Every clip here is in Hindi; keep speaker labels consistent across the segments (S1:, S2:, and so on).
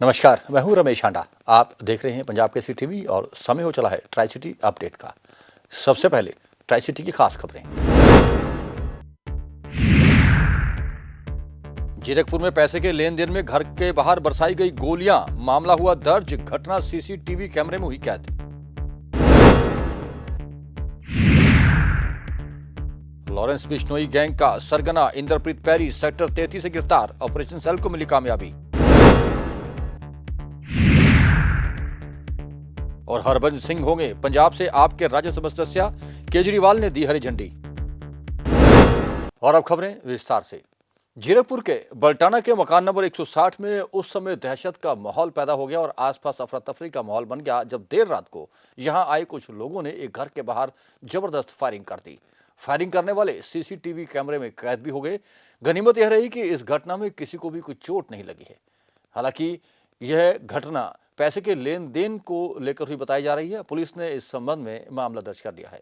S1: नमस्कार, मैं हूं रमेश हांडा। आप देख रहे हैं पंजाब केसरी टीवी और समय हो चला है ट्राई सिटी अपडेट का। सबसे पहले ट्राई सिटी की खास खबरें। जीरकपुर में पैसे के लेन देन में घर के बाहर बरसाई गई गोलियां, मामला हुआ दर्ज, घटना सीसीटीवी कैमरे में हुई कैद। लॉरेंस बिश्नोई गैंग का सरगना इंद्रप्रीत पैरी सेक्टर 33 से गिरफ्तार, ऑपरेशन सेल को मिली कामयाबी। और हरबंस सिंह होंगे पंजाब से आपके राज्यसभा सदस्य, केजरीवाल ने दी हरी झंडी। और अब खबरें विस्तार से। जीरकपुर के बल्टाना के मकान नंबर 160 में उस समय दहशत का माहौल पैदा हो गया और आसपास अफरा तफरी का माहौल बन गया जब देर रात को यहां आए कुछ लोगों ने एक घर के बाहर जबरदस्त फायरिंग कर दी। फायरिंग करने वाले सीसीटीवी कैमरे में कैद भी हो गए। गनीमत यह रही कि इस घटना में किसी को भी कोई चोट नहीं लगी है। हालांकि यह घटना पैसे के लेन देन को लेकर हुई बताई जा रही है। पुलिस ने इस संबंध में मामला दर्ज कर दिया है।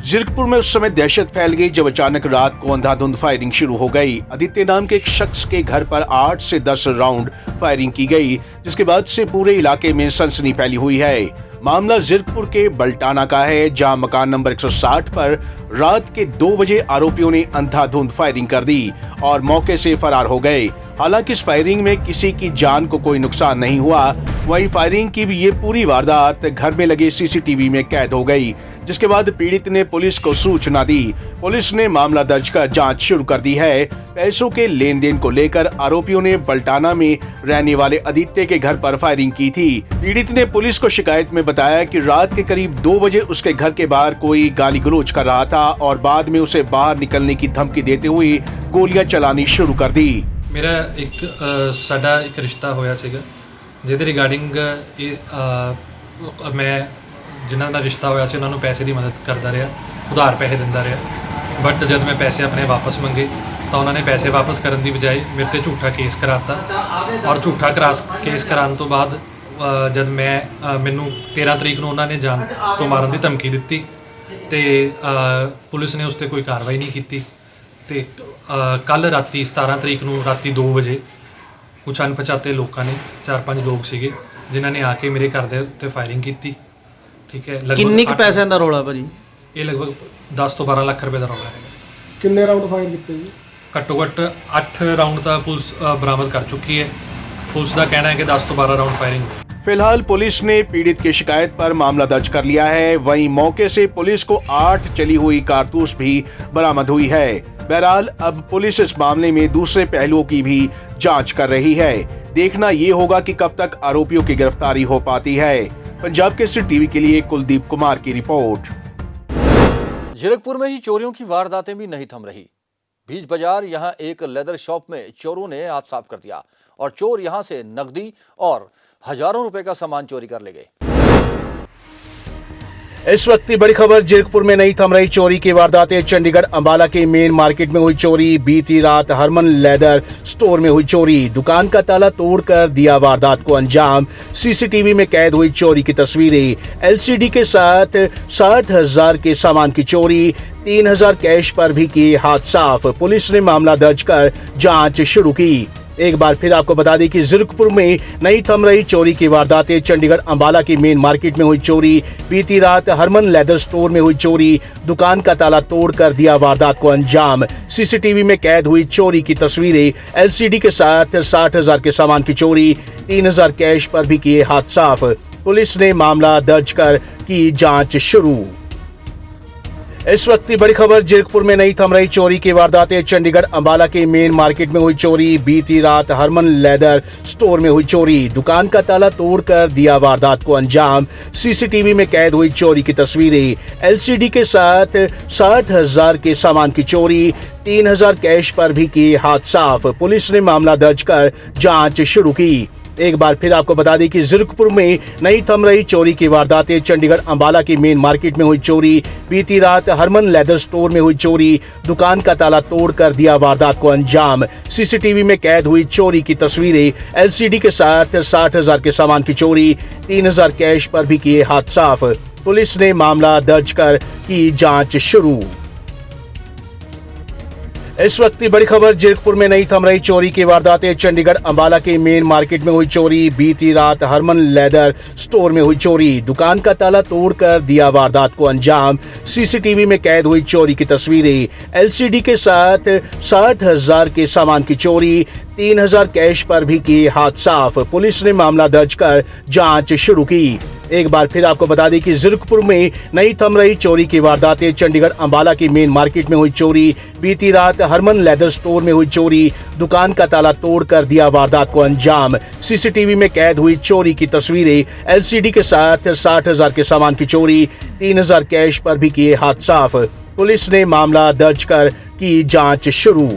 S2: जीरकपुर में उस समय दहशत फैल गई जब अचानक रात को अंधाधुंध फायरिंग शुरू हो गई। आदित्य नाम के एक शख्स के घर पर 8 से 10 राउंड फायरिंग की गई, जिसके बाद से पूरे इलाके में सनसनी फैली हुई है। मामला जीरकपुर के बल्टाना का है, जहां मकान नंबर 160 पर रात के 2 बजे आरोपियों ने अंधाधुंध फायरिंग कर दी और मौके से फरार हो गए। हालांकि इस फायरिंग में किसी की जान को कोई नुकसान नहीं हुआ। वहीं फायरिंग की भी ये पूरी वारदात घर में लगे सीसीटीवी में कैद हो गई, जिसके बाद पीड़ित ने पुलिस को सूचना दी। पुलिस ने मामला दर्ज कर जांच शुरू कर दी है। पैसों के लेन देन को लेकर आरोपियों ने बल्टाना में रहने वाले आदित्य के घर पर फायरिंग की थी। पीड़ित ने पुलिस को शिकायत में बताया कि रात के करीब 2 बजे उसके घर के बाहर कोई गाली गलौज कर रहा था और बाद में उसे बाहर निकलने की धमकी देते हुए गोलियां चलानी शुरू कर दी।
S3: मेरा साडा एक रिश्ता होया सीगा जिहदे रिगार्डिंग मैं जिन्हां दा रिश्ता होया सी उन्हां नूं पैसे की मदद करता रहा, उधार पैसे दिंदा रहा। बट जब मैं पैसे अपने वापस मंगे तो उन्होंने पैसे वापस करने की बजाय मेरे ते झूठा केस कराता और झूठा केस कराने तो बाद जब मैनू 13 तरीक को उन्होंने जान तो मारन की धमकी दी तो पुलिस ने उस पर कोई कार्रवाई नहीं की। तो कल राती 17 तरीक को राती 2 बजे कुछ अनपछाते लोगों ने 4-5 लोग सीगे जिन्होंने आके मेरे घर के उत्ते फायरिंग की। ठीक है,
S4: किन्नी क पैसों का रौला भाजी?
S3: ये लगभग 10 तो 12 लाख रुपए का रौला है।
S5: किन्ने राउंड फायर किए जी?
S3: घट्टो घट्ट 8 राउंड तो पुलिस बरामद कर चुकी है। पुलिस का कहना है कि 10 तो 12 राउंड फायरिंग।
S2: फिलहाल पुलिस ने पीड़ित की शिकायत पर मामला दर्ज कर लिया है। वहीं मौके से पुलिस को 8 चली हुई कारतूस भी बरामद हुई है। बहरहाल अब पुलिस इस मामले में दूसरे पहलुओं की भी जांच कर रही है। देखना ये होगा कि कब तक आरोपियों की गिरफ्तारी हो पाती है। पंजाब केसरी टीवी के लिए कुलदीप कुमार की रिपोर्ट।
S1: जीरकपुर में ही चोरियों की वारदातें भी नहीं थम रही। बीच बाजार यहां एक लेदर शॉप में चोरों ने हाथ साफ कर दिया और चोर यहां से नकदी और हजारों रुपए का सामान चोरी कर ले गए।
S2: इस वक्त की बड़ी खबर, जीरकपुर में नहीं थम रही चोरी की वारदातें। चंडीगढ़ अंबाला के मेन मार्केट में हुई चोरी। बीती रात हरमन लेदर स्टोर में हुई चोरी। दुकान का ताला तोड़कर दिया वारदात को अंजाम। सीसीटीवी में कैद हुई चोरी की तस्वीरें। एलसीडी के साथ 60,000 के सामान की चोरी। 3,000 कैश पर भी किए हाथ साफ। पुलिस ने मामला दर्ज कर जांच शुरू की। एक बार फिर आपको बता दें कि जीरकपुर में नहीं थम रही चोरी की वारदातें। चंडीगढ़ अंबाला की मेन मार्केट में हुई चोरी। बीती रात हरमन लेदर स्टोर में हुई चोरी। दुकान का ताला तोड़कर दिया वारदात को अंजाम। सीसीटीवी में कैद हुई चोरी की तस्वीरें। एलसीडी के साथ 60,000 के सामान की चोरी। 3,000 कैश पर भी किए हाथ साफ। पुलिस ने मामला दर्ज कर की जांच शुरू। इस वक्त की बड़ी खबर, जीरकपुर में नहीं थम रही चोरी की वारदातें। चंडीगढ़ अंबाला के मेन मार्केट में हुई चोरी। बीती रात हरमन लेदर स्टोर में हुई चोरी। दुकान का ताला तोड़कर दिया वारदात को अंजाम। सीसीटीवी में कैद हुई चोरी की तस्वीरें। एलसीडी के साथ 60,000 के सामान की चोरी। 3,000 कैश पर भी किए हाथ साफ। पुलिस ने मामला दर्ज कर जांच शुरू की। एक बार फिर आपको बता दें कि जीरकपुर में नहीं थम रही चोरी की वारदातें। चंडीगढ़ अंबाला की मेन मार्केट में हुई चोरी। बीती रात हरमन लेदर स्टोर में हुई चोरी। दुकान का ताला तोड़कर दिया वारदात को अंजाम। सीसीटीवी में कैद हुई चोरी की तस्वीरें। एलसीडी के साथ 60,000 के सामान की चोरी। 3,000 कैश पर भी किए हाथ साफ। पुलिस ने मामला दर्ज कर की जांच शुरू। इस वक्त की बड़ी खबर जीरकपुर में नहीं थम रही चोरी की वारदातें। चंडीगढ़ अंबाला के मेन मार्केट में हुई चोरी। बीती रात हरमन लेदर स्टोर में हुई चोरी। दुकान का ताला तोड़कर दिया वारदात को अंजाम। सीसीटीवी में कैद हुई चोरी की तस्वीरें। एलसीडी के साथ 60,000 के सामान की चोरी। 3,000 कैश पर भी किए हाथ साफ। पुलिस ने मामला दर्ज कर जांच शुरू की। एक बार फिर आपको बता दें कि जीरकपुर में नहीं थम रही चोरी की वारदातें। चंडीगढ़ अंबाला की मेन मार्केट में हुई चोरी। बीती रात हरमन लेदर स्टोर में हुई चोरी। दुकान का ताला तोड़कर दिया वारदात को अंजाम। सीसीटीवी में कैद हुई चोरी की तस्वीरें। एलसीडी के साथ 60,000 के सामान की चोरी। 3,000 कैश पर भी किए हाथ साफ। पुलिस ने मामला दर्ज कर की जांच शुरू।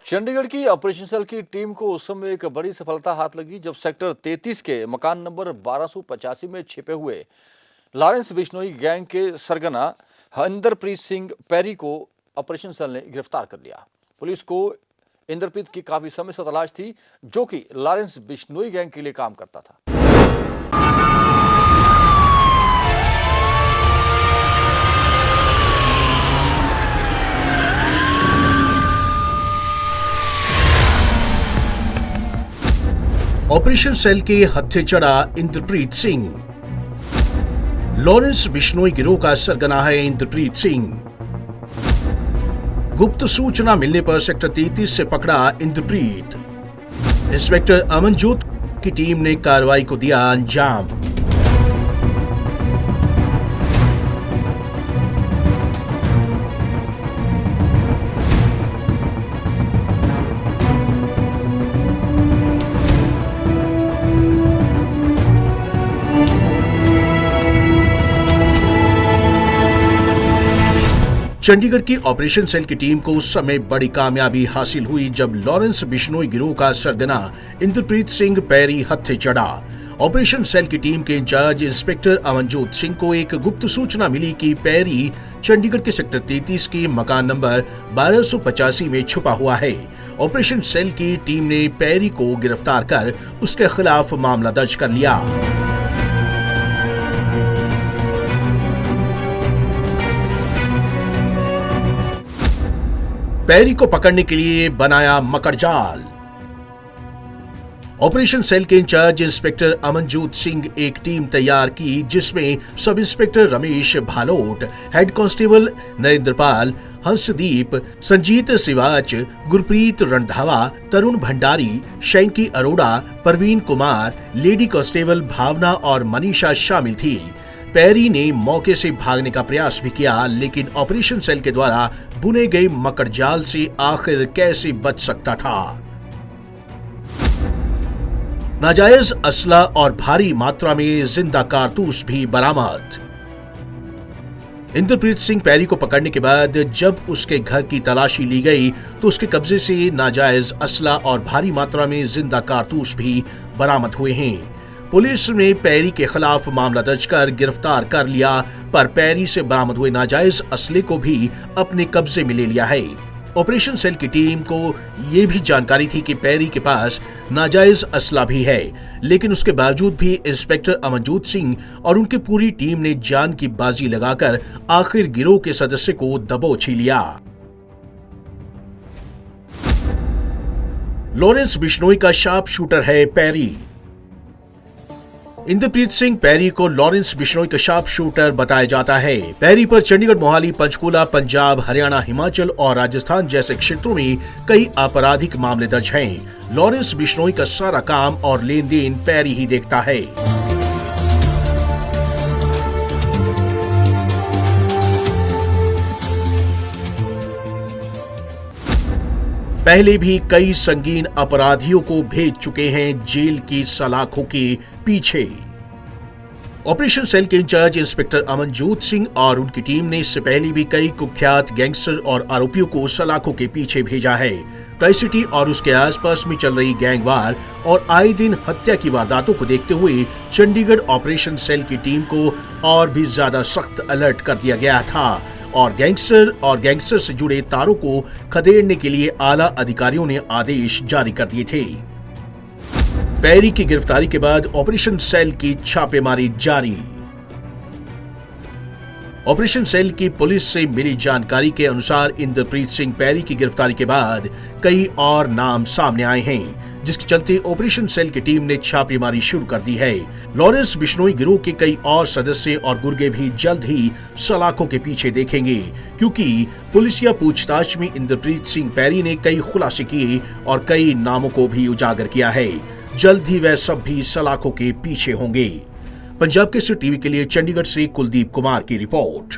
S1: चंडीगढ़ की ऑपरेशन सेल की टीम को उस समय एक बड़ी सफलता हाथ लगी जब सेक्टर 33 के मकान नंबर 1285 में छिपे हुए लॉरेंस बिश्नोई गैंग के सरगना इंद्रप्रीत सिंह पैरी को ऑपरेशन सेल ने गिरफ्तार कर लिया। पुलिस को इंद्रप्रीत की काफी समय से तलाश थी, जो कि लॉरेंस बिश्नोई गैंग के लिए काम करता था।
S2: ऑपरेशन सेल के हत्थे चढ़ा इंद्रप्रीत सिंह। लॉरेंस बिश्नोई गिरोह का सरगना है इंद्रप्रीत सिंह। गुप्त सूचना मिलने पर सेक्टर 33 से पकड़ा इंद्रप्रीत। इंस्पेक्टर अमनजोत की टीम ने कार्रवाई को दिया अंजाम। चंडीगढ़ की ऑपरेशन सेल की टीम को उस समय बड़ी कामयाबी हासिल हुई जब लॉरेंस बिश्नोई गिरोह का सरगना इंद्रप्रीत सिंह पैरी हत्थे चढ़ा। ऑपरेशन सेल की टीम के इंचार्ज इंस्पेक्टर अमनजोत सिंह को एक गुप्त सूचना मिली कि पैरी चंडीगढ़ के सेक्टर 33 के मकान नंबर 1285 में छुपा हुआ है। ऑपरेशन सेल की टीम ने पैरी को गिरफ्तार कर उसके खिलाफ मामला दर्ज कर लिया। पैरी को पकड़ने के लिए बनाया मकड़जाल। ऑपरेशन सेल के इंचार्ज इंस्पेक्टर अमनजोत सिंह एक टीम तैयार की जिसमें sub inspector Ramesh Bhalot, head constable Narendrapal, Hansdeep, Sanjeet Siwach, Gurpreet Randhawa, Tarun Bhandari, Shanky Arora, Parveen Kumar, lady constable Bhavana और मनीषा शामिल थी। पैरी ने मौके से भागने का प्रयास भी किया, लेकिन ऑपरेशन सेल के द्वारा बुने गए मकड़जाल से आखिर कैसे बच सकता था। नाजायज असला और भारी मात्रा में जिंदा कारतूस भी बरामद। इंद्रप्रीत सिंह पैरी को पकड़ने के बाद जब उसके घर की तलाशी ली गई तो उसके कब्जे से नाजायज असला और भारी मात्रा में जिंदा कारतूस भी बरामद हुए हैं। पुलिस ने पैरी के खिलाफ मामला दर्ज कर गिरफ्तार कर लिया, पर पैरी से बरामद हुए नाजायज असले को भी अपने कब्जे में ले लिया है। ऑपरेशन सेल की टीम को यह भी जानकारी थी कि पैरी के पास नाजायज असला भी है, लेकिन उसके बावजूद भी इंस्पेक्टर अमनजोत सिंह और उनकी पूरी टीम ने जान की बाजी लगाकर आखिर गिरोह के सदस्य को दबोच ही लिया। लॉरेंस बिश्नोई का शार्प शूटर है पैरी। इंद्रप्रीत सिंह पैरी को लॉरेंस बिश्नोई का शार्प शूटर बताया जाता है। पैरी पर चंडीगढ़, मोहाली, पंचकूला, पंजाब, हरियाणा, हिमाचल और राजस्थान जैसे क्षेत्रों में कई आपराधिक मामले दर्ज हैं। लॉरेंस बिश्नोई का सारा काम और लेन देन पैरी ही देखता है। पहले भी कई संगीन अपराधियों को भेज चुके हैं जेल की सलाखों के पीछे। ऑपरेशन सेल के इंचार्ज इंस्पेक्टर अमनजोत सिंह और उनकी टीम ने इससे पहले भी कई कुख्यात गैंगस्टर और आरोपियों को सलाखों के पीछे भेजा है। ट्राई सिटी और उसके आसपास में चल रही गैंगवार और आए दिन हत्या की वारदातों को देखते हुए चंडीगढ़ ऑपरेशन सेल की टीम को और भी ज्यादा सख्त अलर्ट कर दिया गया था और गैंगस्टर से जुड़े तारों को खदेड़ने के लिए आला अधिकारियों ने आदेश जारी कर दिए थे। पैरी की गिरफ्तारी के बाद ऑपरेशन सेल की छापेमारी जारी। ऑपरेशन सेल की पुलिस से मिली जानकारी के अनुसार इंद्रप्रीत सिंह पैरी की गिरफ्तारी के बाद कई और नाम सामने आए हैं, जिसके चलते ऑपरेशन सेल की टीम ने छापेमारी शुरू कर दी है। लॉरेंस बिश्नोई गिरोह के कई और सदस्य और गुर्गे भी जल्द ही सलाखों के पीछे देखेंगे, क्योंकि पुलिसिया पूछताछ में इंद्रप्रीत सिंह पैरी ने कई खुलासे किए और कई नामों को भी उजागर किया है। जल्द ही वह सब भी सलाखों के पीछे होंगे। पंजाब केसरी टीवी के लिए चंडीगढ़ से कुलदीप कुमार की रिपोर्ट।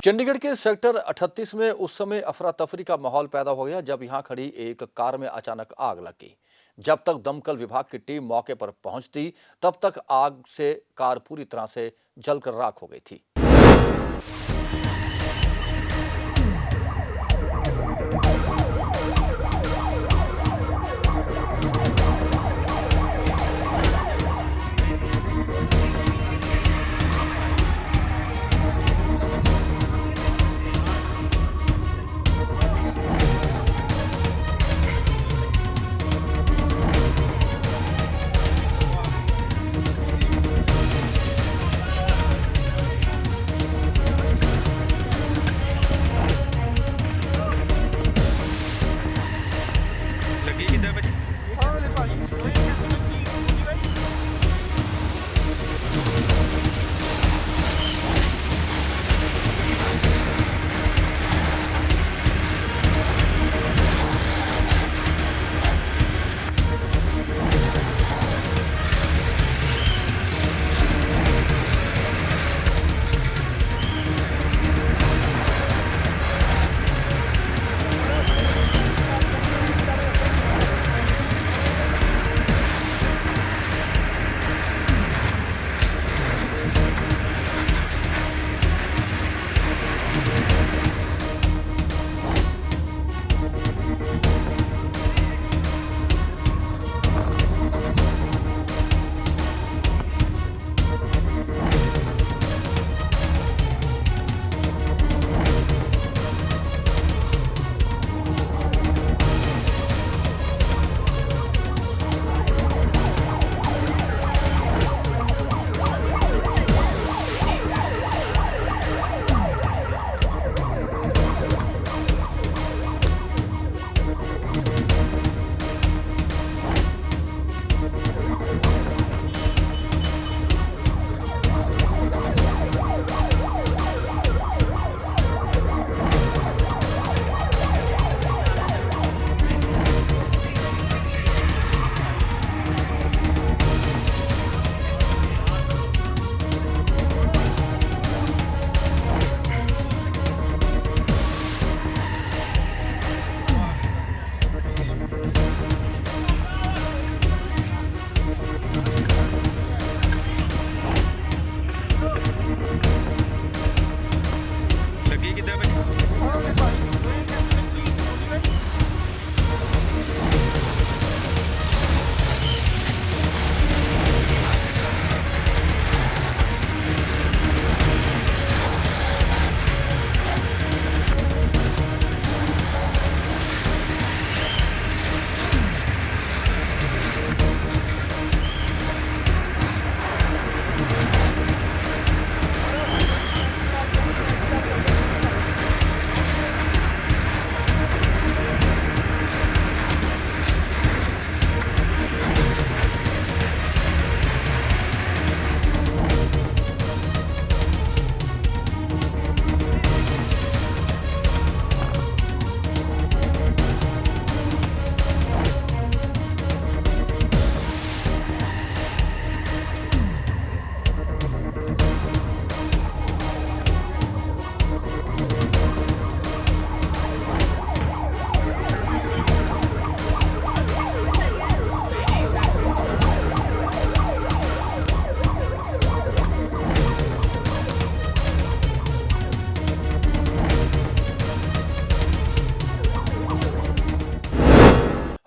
S1: चंडीगढ़ के सेक्टर 38 में उस समय अफरा तफरी का माहौल पैदा हो गया जब यहां खड़ी एक कार में अचानक आग लगी। जब तक दमकल विभाग की टीम मौके पर पहुंचती तब तक आग से कार पूरी तरह से जलकर राख हो गई थी।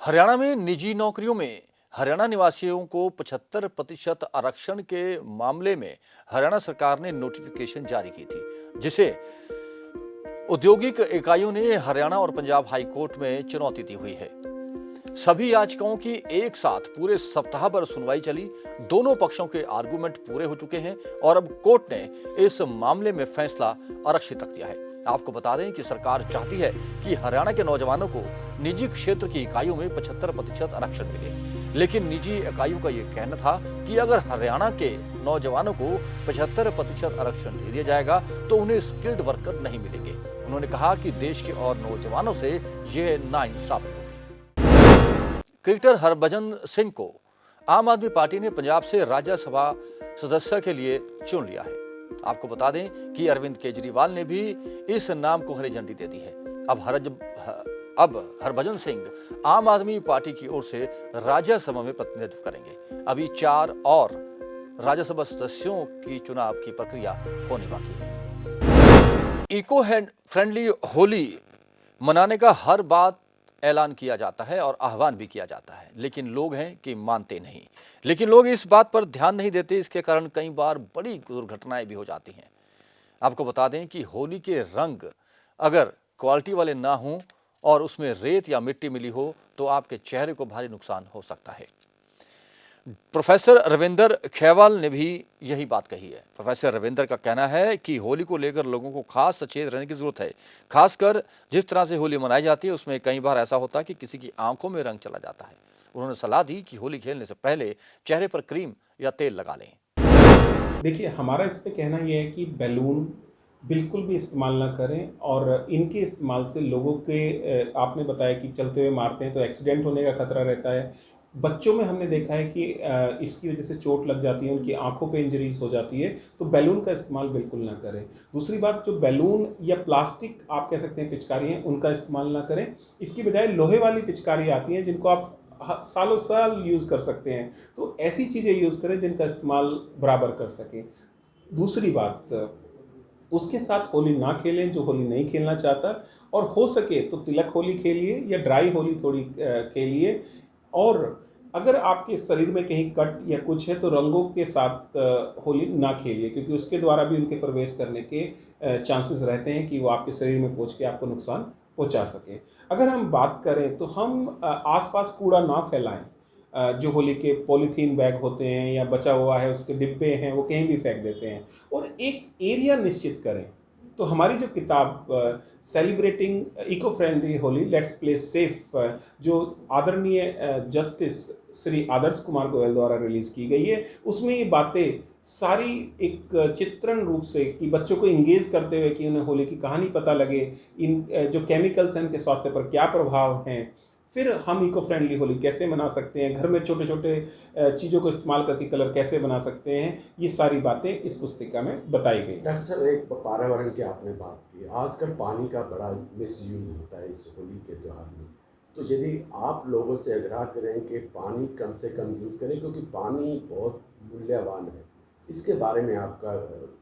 S1: हरियाणा में निजी नौकरियों में हरियाणा निवासियों को 75% आरक्षण के मामले में हरियाणा सरकार ने नोटिफिकेशन जारी की थी, जिसे औद्योगिक इकाइयों ने हरियाणा और पंजाब हाई कोर्ट में चुनौती दी हुई है। सभी याचिकाओं की एक साथ पूरे सप्ताह भर सुनवाई चली। दोनों पक्षों के आर्गुमेंट पूरे हो चुके हैं और अब कोर्ट ने इस मामले में फैसला आरक्षित रख दिया है। आपको बता दें कि सरकार चाहती है कि हरियाणा के नौजवानों को निजी क्षेत्र की इकाइयों में 75% आरक्षण मिले, लेकिन निजी इकाइयों का यह कहना था कि अगर हरियाणा के नौजवानों को 75% आरक्षण दे दिया जाएगा तो उन्हें स्किल्ड वर्कर नहीं मिलेंगे। उन्होंने कहा कि देश के और नौजवानों से यह नाइंसाफी होगी। क्रिकेटर हरभजन सिंह को आम आदमी पार्टी ने पंजाब से राज्यसभा सदस्य के लिए चुन लिया है। आपको बता दें कि अरविंद केजरीवाल ने भी इस नाम को हरी झंडी दे दी है। अब हरभजन सिंह आम आदमी पार्टी की ओर से राज्यसभा में प्रतिनिधित्व करेंगे। अभी 4 और राज्यसभा सदस्यों की चुनाव की प्रक्रिया होनी बाकी है। इको फ्रेंडली होली मनाने का हर बात ऐलान किया जाता है और आह्वान भी किया जाता है, लेकिन लोग हैं कि मानते नहीं। लेकिन लोग इस बात पर ध्यान नहीं देते। इसके कारण कई बार बड़ी दुर्घटनाएं भी हो जाती हैं। आपको बता दें कि होली के रंग अगर क्वालिटी वाले ना हों और उसमें रेत या मिट्टी मिली हो तो आपके चेहरे को भारी नुकसान हो सकता है। प्रोफेसर रविंदर खेवाल ने भी यही बात कही है। प्रोफेसर रविंदर का कहना है कि होली को लेकर लोगों को खास सचेत रहने की जरूरत है। खासकर जिस तरह से होली मनाई जाती है उसमें कई बार ऐसा होता है कि किसी की आंखों में रंग चला जाता है। उन्होंने सलाह दी कि होली खेलने से पहले चेहरे पर क्रीम या तेल लगा लें।
S4: देखिए, हमारा इस पे कहना यह है कि बैलून बिल्कुल भी इस्तेमाल ना करें और इनके इस्तेमाल से लोगों के आपने बताया कि चलते हुए मारते हैं तो एक्सीडेंट होने का खतरा रहता है। बच्चों में हमने देखा है कि इसकी वजह से चोट लग जाती है, उनकी आंखों पे इंजरीज हो जाती है। तो बैलून का इस्तेमाल बिल्कुल ना करें। दूसरी बात, जो बैलून या प्लास्टिक आप कह सकते हैं पिचकारी हैं, उनका इस्तेमाल ना करें। इसकी बजाय लोहे वाली पिचकारी आती हैं जिनको आप सालों साल यूज़ कर सकते हैं। तो ऐसी चीज़ें यूज़ करें जिनका इस्तेमाल बराबर कर सकें। दूसरी बात, उसके साथ होली ना खेलें जो होली नहीं खेलना चाहता, और हो सके तो तिलक होली खेलिए या ड्राई होली थोड़ी खेलिए। और अगर आपके शरीर में कहीं कट या कुछ है तो रंगों के साथ होली ना खेलिए, क्योंकि उसके द्वारा भी उनके प्रवेश करने के चांसेस रहते हैं कि वो आपके शरीर में पहुंच के आपको नुकसान पहुंचा सके। अगर हम बात करें तो हम आसपास कूड़ा ना फैलाएं। जो होली के पॉलीथीन बैग होते हैं या बचा हुआ है उसके डिब्बे हैं वो कहीं भी फेंक देते हैं, और एक एरिया निश्चित करें। तो हमारी जो किताब celebrating eco friendly Holi let's play safe, जो आदरणीय जस्टिस श्री आदर्श कुमार गोयल द्वारा रिलीज़ की गई है, उसमें ये बातें सारी एक चित्रण रूप से कि बच्चों को इंगेज करते हुए कि उन्हें होली की कहानी पता लगे, इन जो केमिकल्स हैं उनके स्वास्थ्य पर क्या प्रभाव हैं, फिर हम इको फ्रेंडली होली कैसे मना सकते हैं, घर में छोटे छोटे चीज़ों को इस्तेमाल करके कलर कैसे बना सकते हैं, ये सारी बातें इस पुस्तिका में बताई गई।
S6: डॉक्टर साहब, एक पर्यावरण की आपने बात की, आजकल पानी का बड़ा मिसयूज होता है इस होली के त्यौहार में। तो यदि आप लोगों से आग्रह करें कि पानी कम से कम यूज़ करें, क्योंकि पानी बहुत मूल्यवान है, इसके बारे में आपका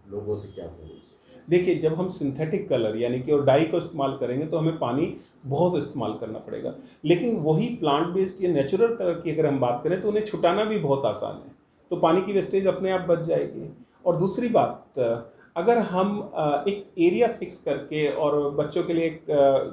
S6: लोगों से क्या समझ?
S4: देखिए, जब हम सिंथेटिक कलर यानी कि और डाई को इस्तेमाल करेंगे तो हमें पानी बहुत इस्तेमाल करना पड़ेगा, लेकिन वही प्लांट बेस्ड या नेचुरल कलर की अगर हम बात करें तो उन्हें छुटाना भी बहुत आसान है, तो पानी की वेस्टेज अपने आप बच जाएगी। और दूसरी बात, अगर हम एक एरिया फिक्स करके और बच्चों के लिए एक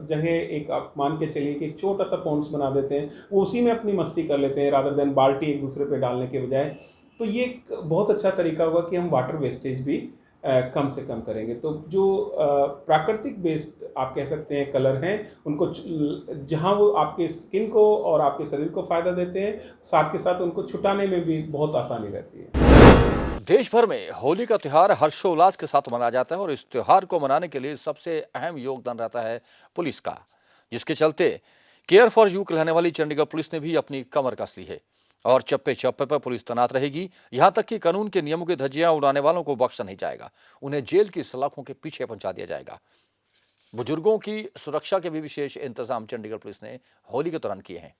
S4: जगह एक आप मान के चलिए कि एक छोटा सा पॉन्ड्स बना देते हैं, वो उसी में अपनी मस्ती कर लेते हैं रादर देन बाल्टी एक दूसरे पे डालने के बजाय, तो ये एक बहुत अच्छा तरीका होगा कि हम वाटर वेस्टेज भी कम से कम करेंगे। तो जो प्राकृतिक बेस्ड आप कह सकते हैं कलर हैं, उनको जहां वो आपके स्किन को और आपके शरीर को फ़ायदा देते हैं, साथ के साथ उनको छुटाने में भी बहुत आसानी रहती है।
S1: देश भर में होली का त्यौहार हर्षोल्लास के साथ मनाया जाता है और इस त्यौहार को मनाने के लिए सबसे अहम योगदान रहता है पुलिस का, जिसके चलते केयर फॉर यू कहलाने वाली चंडीगढ़ पुलिस ने भी अपनी कमर कस ली है और चप्पे चप्पे पर पुलिस तैनात रहेगी। यहां तक कि कानून के नियमों की धज्जियां उड़ाने वालों को बख्शा नहीं जाएगा, उन्हें जेल की सलाखों के पीछे पहुंचा दिया जाएगा। बुजुर्गों की सुरक्षा के भी विशेष इंतजाम चंडीगढ़ पुलिस ने होली के दौरान किए हैं।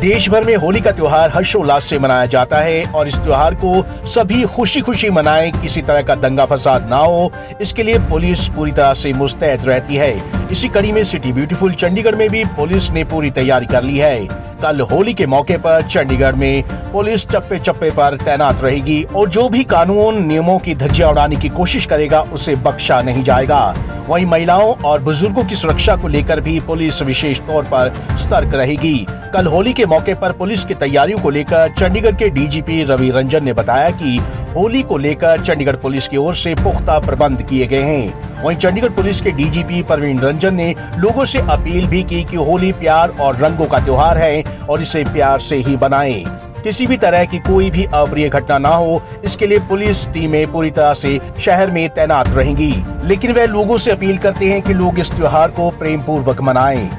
S2: देश भर में होली का त्योहार हर्षोल्लास से मनाया जाता है और इस त्योहार को सभी खुशी खुशी मनाएं, किसी तरह का दंगा फसाद ना हो, इसके लिए पुलिस पूरी तरह से मुस्तैद रहती है। इसी कड़ी में सिटी ब्यूटीफुल चंडीगढ़ में भी पुलिस ने पूरी तैयारी कर ली है। कल होली के मौके पर चंडीगढ़ में पुलिस चप्पे चप्पे पर तैनात रहेगी और जो भी कानून नियमों की धज्जियां उड़ाने की कोशिश करेगा उसे बख्शा नहीं जाएगा। वहीं महिलाओं और बुजुर्गों की सुरक्षा को लेकर भी पुलिस विशेष तौर पर सतर्क रहेगी। कल होली के मौके पर पुलिस की तैयारियों को लेकर चंडीगढ़ के डीजीपी रवि रंजन ने बताया कि होली को लेकर चंडीगढ़ पुलिस की ओर से पुख्ता प्रबंध किए गए हैं। वहीं चंडीगढ़ पुलिस के डीजीपी परवीन रंजन ने लोगों से अपील भी की कि होली प्यार और रंगों का त्योहार है और इसे प्यार से ही बनाएं। किसी भी तरह की कोई भी अप्रिय घटना ना हो, इसके लिए पुलिस टीमें पूरी तरह से शहर में तैनात रहेंगी। लेकिन वे लोगों से अपील करते हैं कि लोग इस त्योहार को प्रेम पूर्वक मनाएं।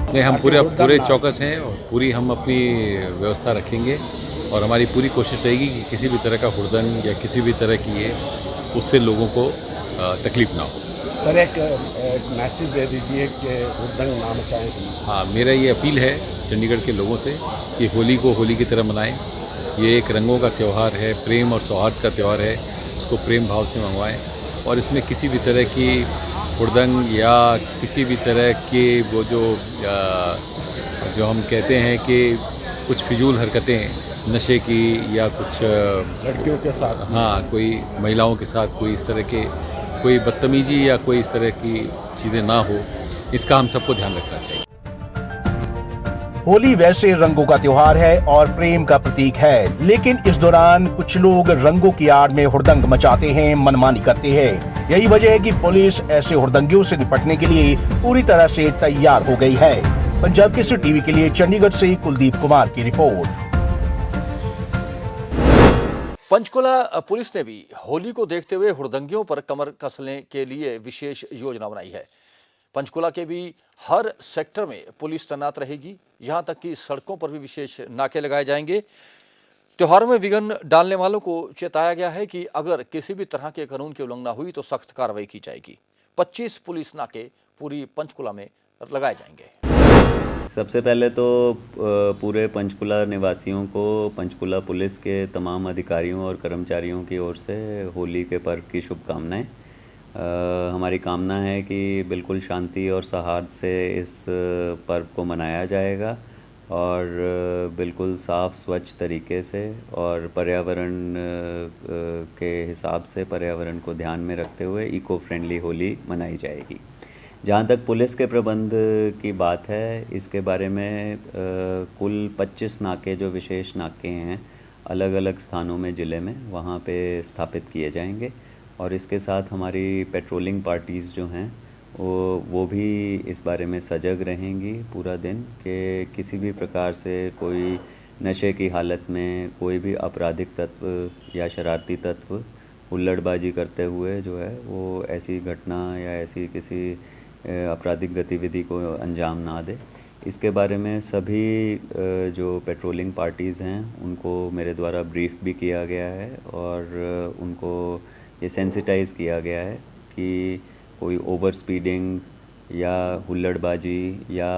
S7: नहीं, हम पूरे चौकस हैं और पूरी हम अपनी व्यवस्था रखेंगे और हमारी पूरी कोशिश रहेगी कि किसी भी तरह का हुड़दंग या किसी भी तरह की ये उससे लोगों को तकलीफ ना हो।
S6: सर एक मैसेज दे दीजिए कि हुड़दंग ना मचाएं।
S7: हाँ, मेरा ये अपील है चंडीगढ़ के लोगों से कि होली को होली की तरह मनाएं। ये एक रंगों का त्यौहार है, प्रेम और सौहार्द का त्यौहार है, उसको प्रेम भाव से मंगवाएं और इसमें किसी भी तरह की हुड़दंग या किसी भी तरह के वो जो हम कहते हैं कि कुछ फिजूल हरकतें नशे की या कुछ
S6: लड़कियों के साथ,
S7: हाँ, कोई महिलाओं के साथ कोई इस तरह के कोई बदतमीजी या कोई इस तरह की चीज़ें ना हो, इसका हम सबको ध्यान रखना चाहिए।
S2: होली वैसे रंगों का त्योहार है और प्रेम का प्रतीक है, लेकिन इस दौरान कुछ लोग रंगों की आड़ में हुड़दंग मचाते हैं, मनमानी करते हैं। यही वजह है कि पुलिस ऐसे हुड़दंगियों से निपटने के लिए पूरी तरह से तैयार हो गई है। पंजाब केसरी टीवी के लिए चंडीगढ़ से कुलदीप कुमार की रिपोर्ट।
S1: पंचकुला पुलिस ने भी होली को देखते हुए हुड़दंगियों पर कमर कसने के लिए विशेष योजना बनाई है। पंचकुला के भी हर सेक्टर में पुलिस तैनात रहेगी, यहां तक कि सड़कों पर भी विशेष नाके लगाए जाएंगे। त्योहारों में विघ्न डालने वालों को चेताया गया है कि अगर किसी भी तरह के कानून की उल्लंघना हुई तो सख्त कार्रवाई की जाएगी। 25 पुलिस नाके पूरी पंचकुला में लगाए जाएंगे।
S8: सबसे पहले तो पूरे पंचकुला निवासियों को पंचकुला पुलिस के तमाम अधिकारियों और कर्मचारियों की ओर से होली के पर्व की शुभकामनाएं। हमारी कामना है कि बिल्कुल शांति और सौहार्द से इस पर्व को मनाया जाएगा और बिल्कुल साफ़ स्वच्छ तरीके से और पर्यावरण के हिसाब से पर्यावरण को ध्यान में रखते हुए इको फ्रेंडली होली मनाई जाएगी। जहाँ तक पुलिस के प्रबंध की बात है, इसके बारे में कुल 25 नाके जो विशेष नाके हैं अलग अलग स्थानों में ज़िले में वहाँ पे स्थापित किए जाएंगे और इसके साथ हमारी पेट्रोलिंग पार्टीज़ जो हैं वो भी इस बारे में सजग रहेंगी पूरा दिन कि किसी भी प्रकार से कोई नशे की हालत में कोई भी आपराधिक तत्व या शरारती तत्व हुल्लड़बाजी करते हुए जो है वो ऐसी घटना या ऐसी किसी आपराधिक गतिविधि को अंजाम ना दे। इसके बारे में सभी जो पेट्रोलिंग पार्टीज़ हैं उनको मेरे द्वारा ब्रीफ भी किया गया है और उनको ये सेंसिटाइज़ किया गया है कि कोई ओवर स्पीडिंग या हुल्लड़बाजी या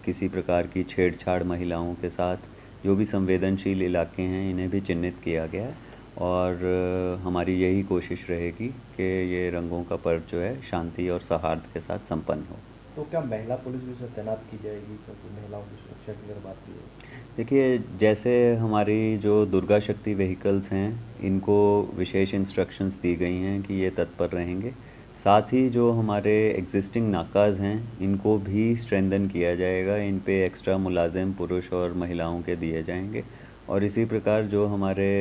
S8: किसी प्रकार की छेड़छाड़ महिलाओं के साथ जो भी संवेदनशील इलाके हैं इन्हें भी चिन्हित किया गया है और हमारी यही कोशिश रहेगी कि ये रंगों का पर्व जो है शांति और सौहार्द के साथ संपन्न हो।
S9: तो क्या महिला पुलिस भी तैनात की जाएगी क्योंकि महिलाओं की सुरक्षा की अगर बात की जाए?
S8: देखिए, जैसे हमारी जो दुर्गा शक्ति व्हीकल्स हैं इनको विशेष इंस्ट्रक्शंस दी गई हैं कि ये तत्पर रहेंगे, साथ ही जो हमारे एग्जिस्टिंग नाकाज़ हैं इनको भी स्ट्रेंथन किया जाएगा, इन पे एक्स्ट्रा मुलाजिम पुरुष और महिलाओं के दिए जाएंगे और इसी प्रकार जो हमारे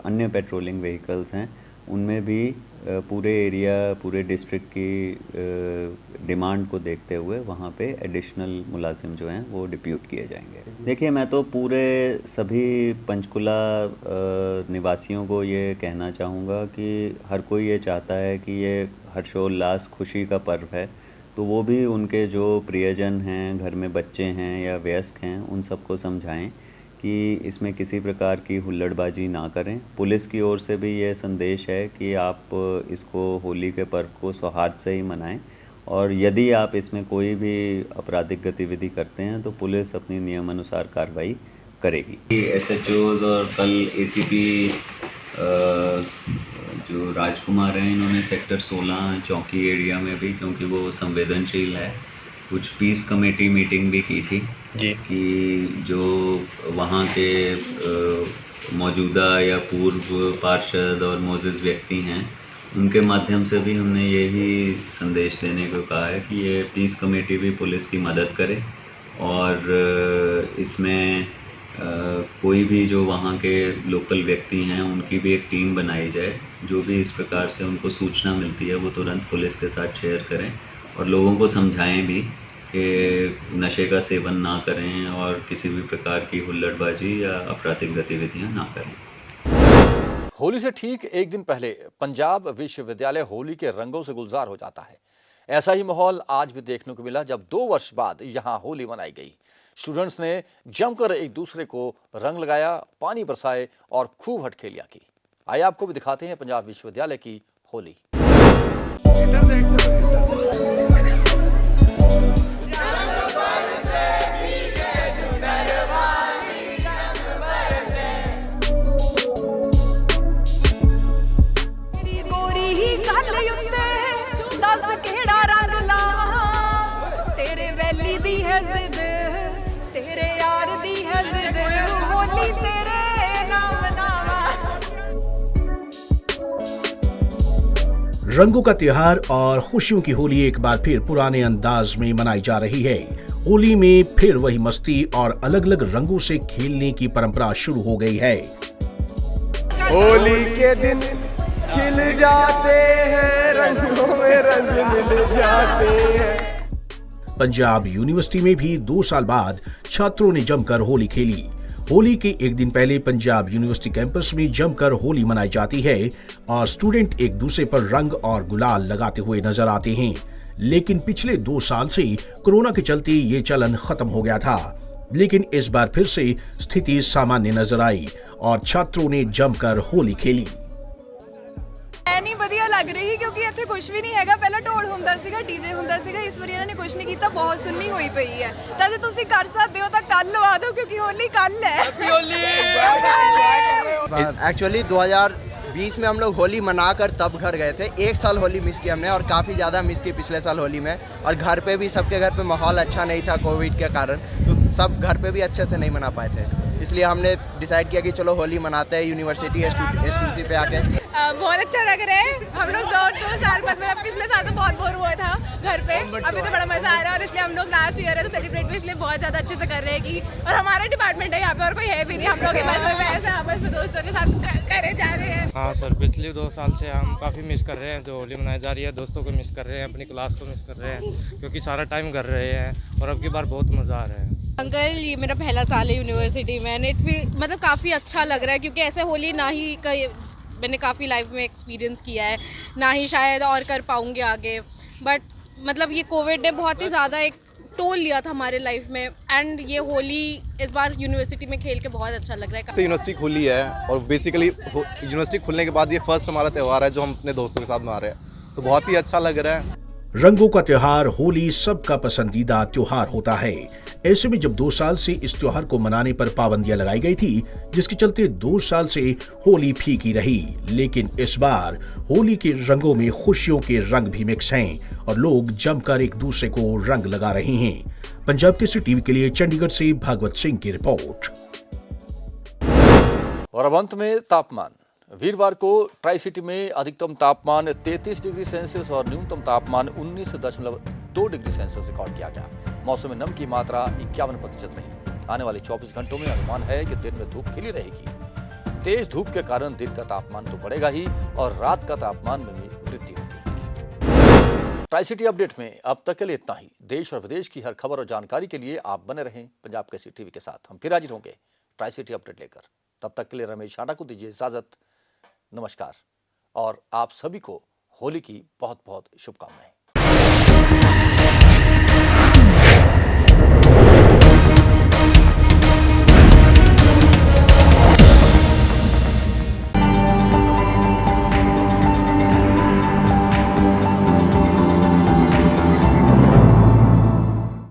S8: अन्य पेट्रोलिंग व्हीकल्स हैं उनमें भी पूरे एरिया पूरे डिस्ट्रिक्ट की डिमांड को देखते हुए वहाँ पे एडिशनल मुलाजिम जो हैं वो डिप्यूट किए जाएंगे। देखिए, मैं तो पूरे सभी पंचकुला निवासियों को ये कहना चाहूँगा कि हर कोई ये चाहता है कि ये हर्षोल्लास खुशी का पर्व है, तो वो भी उनके जो प्रियजन हैं, घर में बच्चे हैं या वयस्क हैं, उन सबको समझाएं कि इसमें किसी प्रकार की हुल्लड़बाजी ना करें। पुलिस की ओर से भी ये संदेश है कि आप इसको होली के पर्व को सौहार्द से ही मनाएं और यदि आप इसमें कोई भी आपराधिक गतिविधि करते हैं तो पुलिस अपनी नियमानुसार कार्रवाई करेगी। एसएचओज और कल एसीपी जो राजकुमार हैं, इन्होंने सेक्टर 16 चौकी एरिया में भी, क्योंकि वो संवेदनशील है, कुछ पीस कमेटी मीटिंग भी की थी जी, कि जो वहाँ के मौजूदा या पूर्व पार्षद और मोजिज़ व्यक्ति हैं, उनके माध्यम से भी हमने यही संदेश देने को कहा है कि ये पीस कमेटी भी पुलिस की मदद करे और इसमें कोई भी जो वहाँ के लोकल व्यक्ति हैं उनकी भी एक टीम बनाई जाए। जो भी इस प्रकार से उनको सूचना मिलती है वो तुरंत पुलिस के साथ शेयर करें और लोगों को समझाएं भी कि नशे का सेवन ना करें और किसी भी प्रकार की हुल्लड़बाजी या आपराधिक गतिविधियां ना करें।
S1: होली से ठीक एक दिन पहले पंजाब विश्वविद्यालय होली के रंगों से गुलजार हो जाता है। ऐसा ही माहौल आज भी देखने को मिला जब 2 वर्ष बाद यहां होली मनाई गई। स्टूडेंट्स ने जमकर एक दूसरे को रंग लगाया, पानी बरसाए और खूब हटखेलियां की। आइए आपको भी दिखाते हैं पंजाब विश्वविद्यालय की होली।
S10: तेरे यार दी है जिद, होली तेरे नाम नावा।
S2: रंगों का त्योहार और खुशियों की होली एक बार फिर पुराने अंदाज में मनाई जा रही है। होली में फिर वही मस्ती और अलग अलग रंगों से खेलने की परंपरा शुरू हो गई है।
S5: होली के दिन खिल जाते हैं, रंगों में रंग मिल जाते हैं।
S2: पंजाब यूनिवर्सिटी में भी 2 साल बाद छात्रों ने जमकर होली खेली। होली के एक दिन पहले पंजाब यूनिवर्सिटी कैंपस में जमकर होली मनाई जाती है और स्टूडेंट एक दूसरे पर रंग और गुलाल लगाते हुए नजर आते हैं। लेकिन पिछले 2 साल से कोरोना के चलते ये चलन खत्म हो गया था, लेकिन इस बार फिर से स्थिति सामान्य नजर आई और छात्रों ने जमकर होली खेली।
S10: नहीं ਵਧੀਆ ਲੱਗ ਰਹੀ ਕਿਉਂਕਿ ਇੱਥੇ ਕੁਝ ਵੀ ਨਹੀਂ ਹੈਗਾ। ਪਹਿਲਾਂ ਢੋਲ ਹੁੰਦਾ ਸੀਗਾ, ਡੀਜੇ ਹੁੰਦਾ ਸੀਗਾ, ਇਸ ਵਾਰੀ ਇਹਨਾਂ ਨੇ ਕੁਝ नहीं ਕੀਤਾ, बहुत सुन्नी हुई पई है। ਤਾਂ ਜੇ ਤੁਸੀਂ ਕਰ ਸਕਦੇ ਹੋ ਤਾਂ ਕੱਲ ਲਵਾ ਦਿਓ क्योंकि होली कल है।
S11: एक्चुअली 2020 में हम लोग होली मनाकर तब घर गए थे। 1 साल होली मिस की हमने और काफ़ी ज़्यादा मिस की पिछले साल होली में। और घर पे भी सबके घर पे माहौल अच्छा नहीं था कोविड के कारण, तो सब घर पे भी अच्छे से नहीं मना पाए थे। इसलिए हमने डिसाइड किया कि चलो होली मनाते हैं यूनिवर्सिटी एसटीसी पे आके।
S10: बहुत अच्छा लग रहा है। हम लोग 2 साल बाद, मतलब पिछले साल तो बहुत बोर हुआ था घर पे, अभी तो बड़ा मजा आ रहा है और इसलिए हम लोग लास्ट ईयर है तो सेलिब्रेट भी इसलिए बहुत ज़्यादा अच्छे से कर रहे हैं कि, और हमारा डिपार्टमेंट है यहाँ पे और कोई है भी नहीं, हम लोग ऐसे आपस में दोस्तों के साथ करे जा रहे हैं।
S12: हाँ सर, पिछले 2 साल से हम काफ़ी मिस कर रहे हैं जो होली मनाई जा रही है। दोस्तों को मिस कर रहे हैं, अपनी क्लास को मिस कर रहे हैं क्योंकि सारा टाइम कर रहे हैं और अब की बार बहुत मज़ा आ रहा है।
S10: अंकल, ये मेरा पहला साल है यूनिवर्सिटी में, नेट भी मतलब काफ़ी अच्छा लग रहा है क्योंकि ऐसे होली ना ही मैंने काफ़ी लाइफ में एक्सपीरियंस किया है, ना ही शायद और कर पाऊँगी आगे। बट मतलब ये कोविड ने बहुत ही ज़्यादा एक टोल लिया था हमारे लाइफ में, एंड ये होली इस बार यूनिवर्सिटी में खेल के बहुत अच्छा लग रहा है।
S13: यूनिवर्सिटी खुली है और बेसिकली यूनिवर्सिटी खुलने के बाद ये फर्स्ट हमारा त्यौहार है जो हम अपने दोस्तों के साथ मना रहे हैं, तो बहुत ही अच्छा लग रहा है।
S2: रंगों का त्योहार होली सबका पसंदीदा त्योहार होता है। ऐसे में जब 2 साल से इस त्योहार को मनाने पर पाबंदियां लगाई गई थी, जिसके चलते 2 साल से होली फीकी रही, लेकिन इस बार होली के रंगों में खुशियों के रंग भी मिक्स हैं और लोग जमकर एक दूसरे को रंग लगा रहे हैं। पंजाब केसरी टीवी के लिए चंडीगढ़ से भागवत सिंह की रिपोर्ट।
S1: और अब अंत में तापमान। वीरवार को ट्राई सिटी में अधिकतम तापमान 33 डिग्री सेल्सियस और न्यूनतम तापमान 19.2 डिग्री सेल्सियस रिकॉर्ड किया गया। मौसम में नम की मात्रा 51% रही। आने वाले 24 घंटों में अनुमान है कि दिन में धूप खिली रहेगी। तेज धूप के कारण दिन का तापमान तो बढ़ेगा ही और रात का तापमान में भी वृद्धि होगी। ट्राई सिटी अपडेट में अब तक के लिए इतना ही। देश और विदेश की हर खबर और जानकारी के लिए आप बने रहें पंजाब केसरी टीवी के साथ। हम फिर हाजिर होंगे ट्राई सिटी अपडेट लेकर। तब तक के लिए रमेश हांडा को दीजिए इजाजत। नमस्कार और आप सभी को होली की बहुत बहुत शुभकामनाएं।